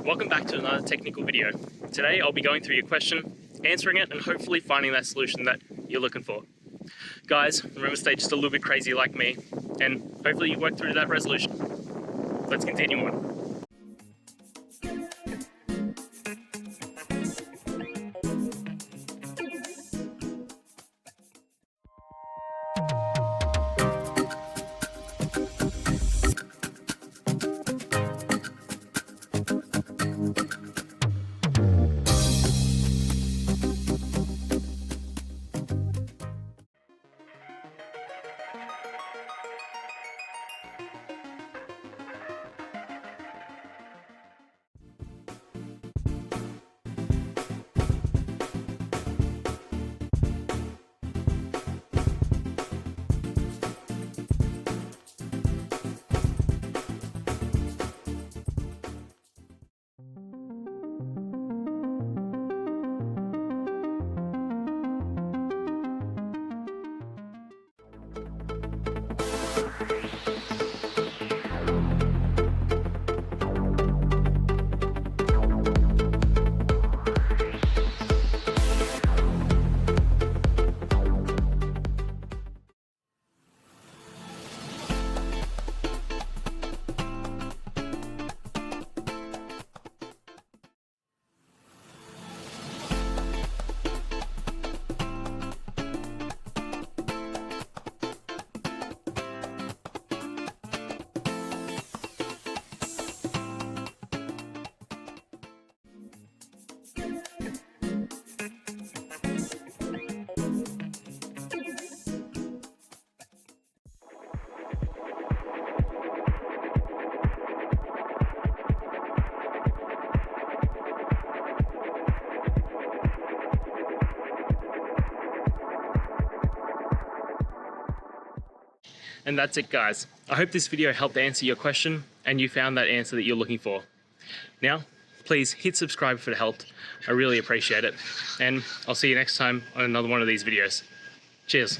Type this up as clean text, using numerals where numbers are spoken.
Welcome back to another technical video. Today I'll be going through your question, answering it, and hopefully finding that solution that you're looking for. Guys, remember to stay just a little bit crazy like me, and hopefully you work through that resolution. Let's continue on. And that's it, guys. I hope this video helped answer your question and you found that answer that you're looking for. Now, please hit subscribe if it helped. I really appreciate it. And I'll see you next time on another one of these videos. Cheers.